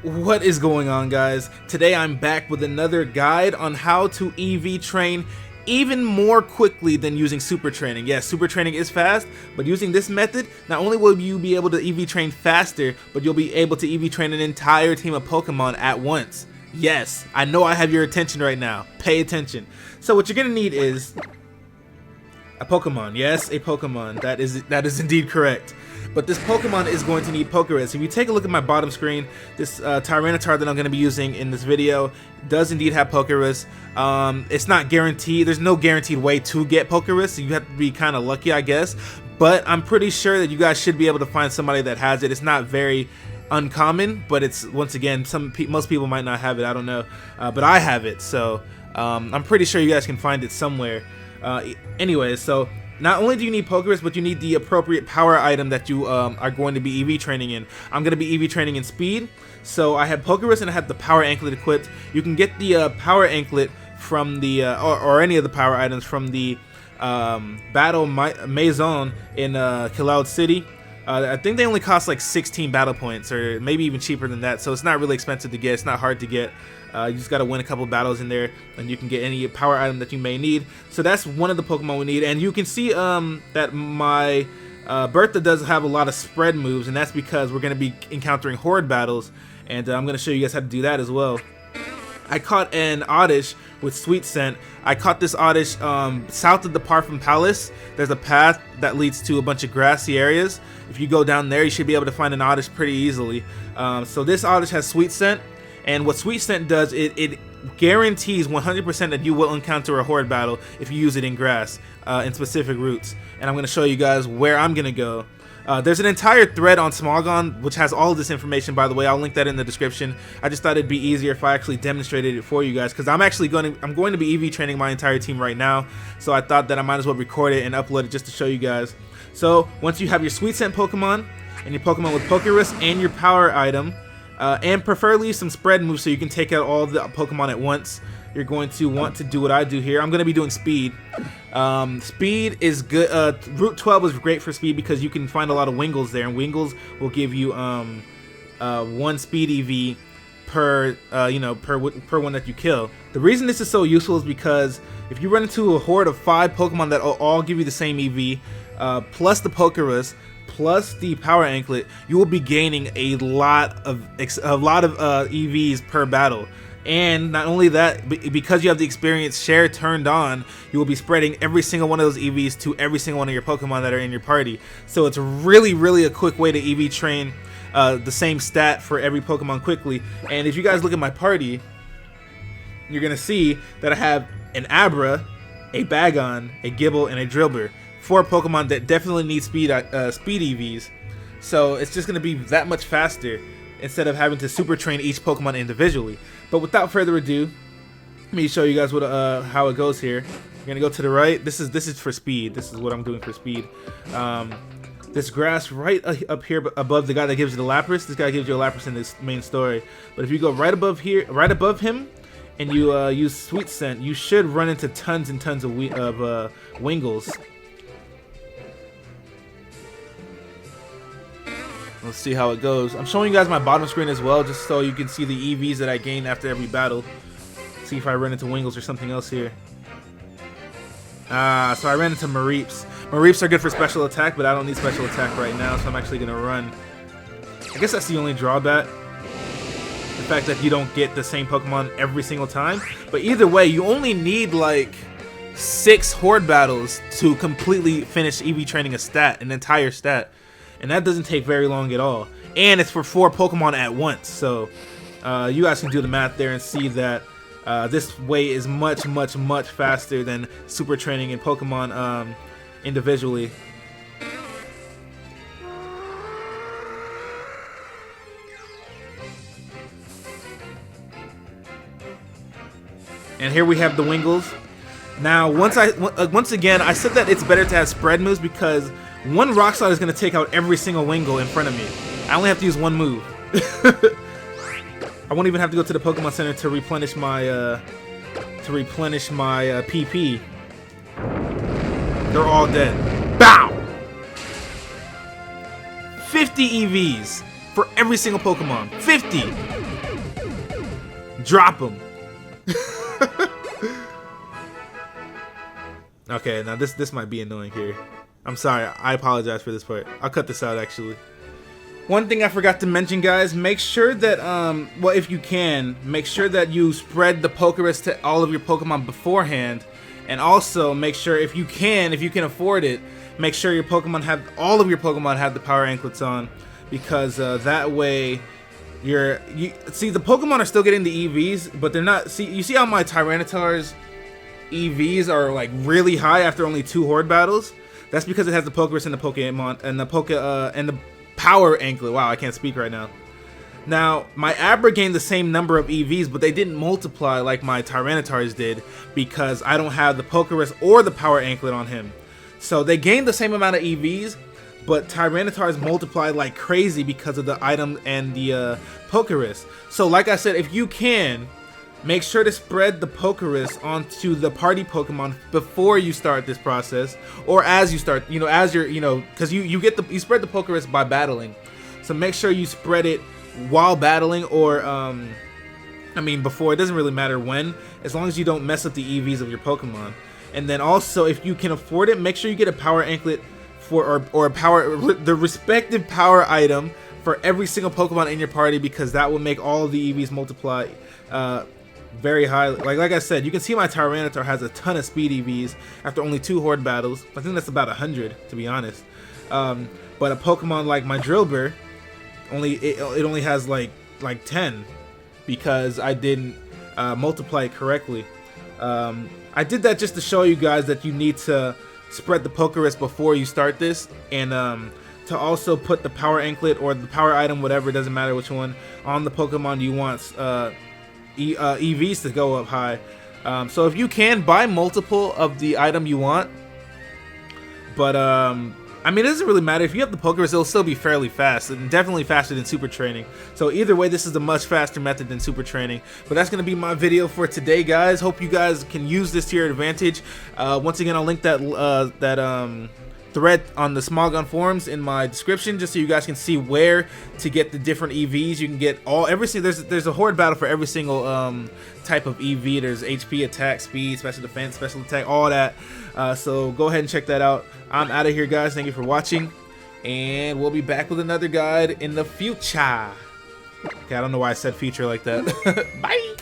What is going on, guys? Today I'm back with another guide on how to EV train even more quickly than using super training. Yes, super training is fast, but using this method, not only will you be able to EV train faster, but you'll be able to EV train an entire team of Pokemon at once. Yes, I know I have your attention right now. Pay attention. So what you're gonna need is a Pokemon. Yes, a Pokemon. That is indeed correct. But this Pokemon is going to need Pokerus. If you take a look at my bottom screen, this Tyranitar that I'm going to be using in this video does indeed have Pokerus. It's not guaranteed. There's no guaranteed way to get Pokerus, so you have to be kind of lucky, I guess. But I'm pretty sure that you guys should be able to find somebody that has it. It's not very uncommon, but it's, once again, most people might not have it. I don't know, but I have it, so I'm pretty sure you guys can find it somewhere. Anyways, so not only do you need Pokerus, but you need the appropriate power item that you are going to be EV training in. I'm going to be EV training in speed, so I have Pokerus and I have the power anklet equipped. You can get the power anklet from the or any of the power items from the battle maison in Cloud City. I think they only cost like 16 battle points, or maybe even cheaper than that, so it's not really expensive to get. It's not hard to get. You just got to win a couple battles in there, and you can get any power item that you may need. So that's one of the Pokemon we need, and you can see that my Bertha does have a lot of spread moves, and that's because we're going to be encountering Horde battles, and I'm going to show you guys how to do that as well. I caught an Oddish with Sweet Scent. I caught this Oddish south of the Parfum Palace. There's a path that leads to a bunch of grassy areas. If you go down there, you should be able to find an Oddish pretty easily. So this Oddish has Sweet Scent, and what Sweet Scent does, it guarantees 100% that you will encounter a Horde battle if you use it in grass, in specific routes. And I'm going to show you guys where I'm going to go. There's an entire thread on Smogon which has all of this information, by the way. I'll link that in the description. I just thought it'd be easier if I actually demonstrated it for you guys, because I'm going to be EV training my entire team right now, so I thought that I might as well record it and upload it just to show you guys. So once you have your Sweet Scent Pokemon and your Pokemon with Pokerus and your power item, and preferably some spread moves so you can take out all the Pokemon at once, you're going to want to do what I do here. I'm going to be doing speed. Speed is good. Route 12 is great for speed because you can find a lot of Wingles there, and Wingles will give you one speed EV per per one that you kill. The reason this is so useful is because if you run into a horde of 5 Pokemon that all give you the same EV, plus the Pokerus, plus the power anklet, you will be gaining a lot of EVs per battle. And not only that, because you have the experience share turned on, you will be spreading every single one of those EVs to every single one of your Pokemon that are in your party. So it's really a quick way to EV train the same stat for every Pokemon quickly. And if you guys look at my party, you're gonna see that I have an Abra, a Bagon, a Gible, and a Drillbur. 4 Pokemon that definitely need speed EVs. So it's just gonna be that much faster instead of having to super train each Pokemon individually. But without further ado, let me show you guys what how it goes here. You're gonna go to the right. This is for speed. This is what I'm doing for speed. This grass right up here above the guy that gives you the Lapras. This guy gives you a Lapras in this main story. But if you go right above here, right above him, and you use Sweet Scent, you should run into tons and tons of Wingles. Let's see how it goes. I'm showing you guys my bottom screen as well, just so you can see the EVs that I gain after every battle. See if I run into Wingles or something else here. So I ran into Mareeps. Mareeps are good for special attack, but I don't need special attack right now, so I'm actually going to run. I guess that's the only drawback. The fact that you don't get the same Pokemon every single time. But either way, you only need like 6 Horde battles to completely finish EV training an entire stat. And that doesn't take very long at all. And it's for 4 Pokemon at once. So you guys can do the math there and see that this way is much faster than super training in Pokemon individually. And here we have the Wingles. Now, once again, I said that it's better to have spread moves because one Rock Slide is going to take out every single Wingle in front of me. I only have to use one move. I won't even have to go to the Pokemon Center to replenish my PP. They're all dead. Bow! 50 EVs for every single Pokemon. 50! Drop him. Okay, now this might be annoying here. I'm sorry. I apologize for this part. I'll cut this out actually. One thing I forgot to mention, guys, make sure that, well, if you can, make sure that you spread the Pokerus to all of your Pokemon beforehand. And also, make sure, if you can afford it, make sure all of your Pokemon have the power anklets on. Because that way, see, the Pokemon are still getting the EVs, but they're not, see, you see how my Tyranitar's EVs are, like, really high after only 2 Horde battles? That's because it has the Pokerus and the Pokemon, and the power anklet. Wow, I can't speak right now. Now, my Abra gained the same number of EVs, but they didn't multiply like my Tyranitar's did because I don't have the Pokerus or the power anklet on him. So they gained the same amount of EVs, but Tyranitar's multiplied like crazy because of the item and the Pokerus. So like I said, if you can, make sure to spread the Pokerus onto the party Pokemon before you start this process, or as you start, you know, as you're, you know, because you spread the Pokerus by battling. So make sure you spread it while battling, or I mean before. It doesn't really matter when, as long as you don't mess up the EVs of your Pokemon. And then also, if you can afford it, make sure you get a power anklet for or the respective power item for every single Pokemon in your party, because that will make all of the EVs multiply very high. Like I said, you can see my Tyranitar has a ton of speed EVs after only 2 Horde battles. I think that's about 100, to be honest. But a Pokemon like my Drillbur, it only has like 10 because I didn't multiply it correctly. I did that just to show you guys that you need to spread the Pokerus before you start this, and to also put the power anklet or the power item, whatever, it doesn't matter which one, on the Pokemon you want EVs to go up high. So if you can, buy multiple of the item you want, but I mean, it doesn't really matter. If you have the Pokerus, it'll still be fairly fast, and definitely faster than Super Training. So either way, this is a much faster method than Super Training. But that's going to be my video for today, guys. Hope you guys can use this to your advantage. Once again, I'll link that thread on the Smogon forums in my description, just so you guys can see where to get the different EVs. You can get there's a Horde battle for every single type of EV. There's HP, attack, speed, special defense, special attack, all that. So go ahead and check that out. I'm out of here, guys. Thank you for watching, and we'll be back with another guide in the future. Okay, I don't know why I said future like that. Bye.